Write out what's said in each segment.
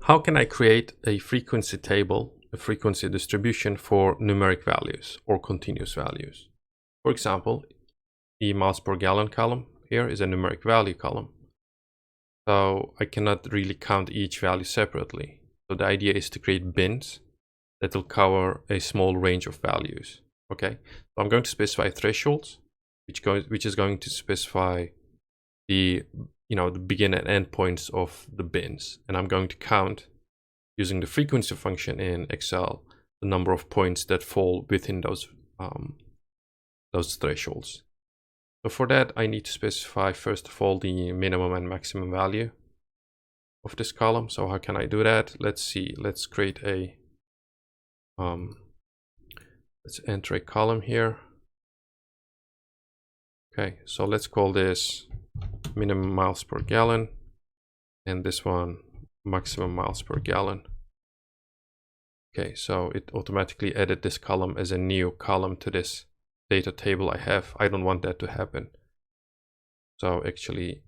how can I create a frequency table, a frequency distribution for numeric values or continuous values? For example, the miles per gallon column here is a numeric value column. So I cannot really count each value separately. So the idea is to create bins that will cover a small range of values. Okay, so I'm going to specify thresholds, which is going to specify the the begin and end points of the bins, and I'm going to count using the frequency function in Excel the number of points that fall within those thresholds. So for that, I need to specify first of all the minimum and maximum value of this column. So how can I do that? Let's see. Let's create a let's enter a column here. Okay, so let's call this minimum miles per gallon, and this one maximum miles per gallon. Okay, so it automatically added this column as a new column to this data table I have. I don't want that to happen. So actually,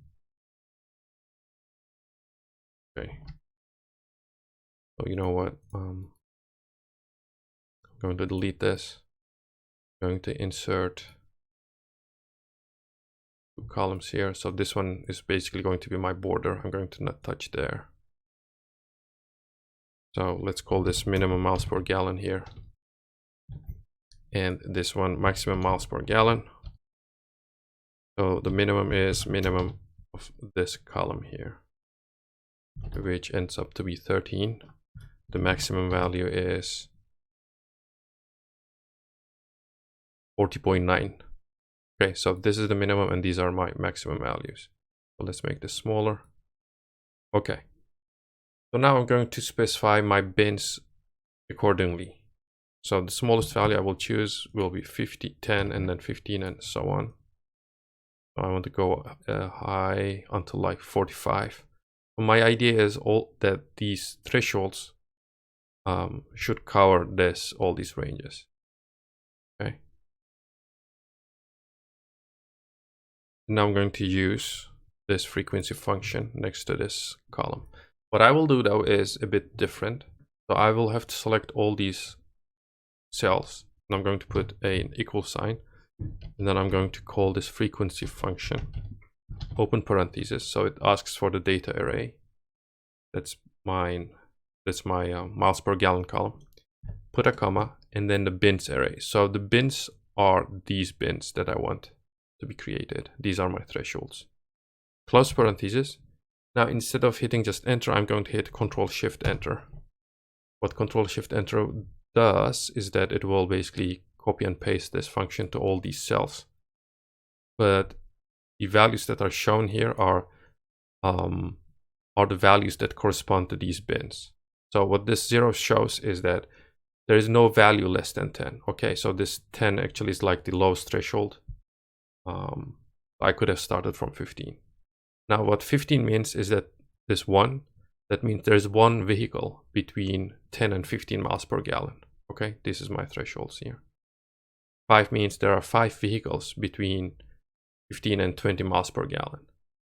okay. So you know what? I'm going to delete this. I'm going to insert two columns here. So this one is basically going to be my border. I'm going to not touch there. So let's call this minimum miles per gallon here. And this one maximum miles per gallon. So the minimum is minimum of this column here, which ends up to be 13. The maximum value is 40.9. Okay, so this is the minimum and these are my maximum values. So let's make this smaller. Okay. So now I'm going to specify my bins accordingly. So the smallest value I will choose will be 50, 10, and then 15, and so on. So I want to go high until like 45. So my idea is that these thresholds should cover all these ranges. Okay. Now I'm going to use this frequency function next to this column. What I will do though is a bit different. So I will have to select all these cells, and I'm going to put an equal sign, and then I'm going to call this frequency function open parentheses. So it asks for the data array. That's my miles per gallon column. Put a comma and then the bins array. So the bins are these bins that I want to be created. These are my thresholds. Close parentheses. Now instead of hitting just enter, I'm going to hit Control-Shift-Enter. What Control-Shift-Enter does is that it will basically copy and paste this function to all these cells. But the values that are shown here are the values that correspond to these bins. So what this 0 shows is that there is no value less than 10. Okay, so this 10 actually is like the lowest threshold. I could have started from 15. Now what 15 means is that this 1, that means there's one vehicle between 10 and 15 miles per gallon. Okay, this is my thresholds here. 5 means there are 5 vehicles between 15 and 20 miles per gallon.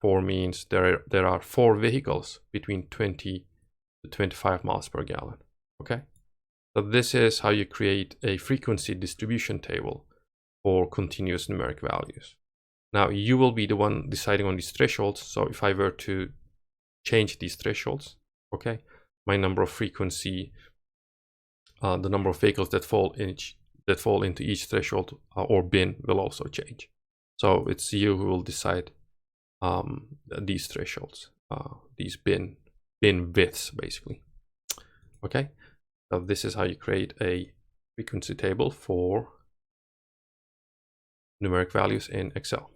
4 means there are 4 vehicles between 20 to 25 miles per gallon. Okay, so this is how you create a frequency distribution table for continuous numeric values. Now you will be the one deciding on these thresholds. So if I were to change these thresholds, okay, my number of frequency, the number of vehicles that fall into each threshold or bin will also change. So it's you who will decide these thresholds, these bin widths basically. Okay, so this is how you create a frequency table for numeric values in Excel.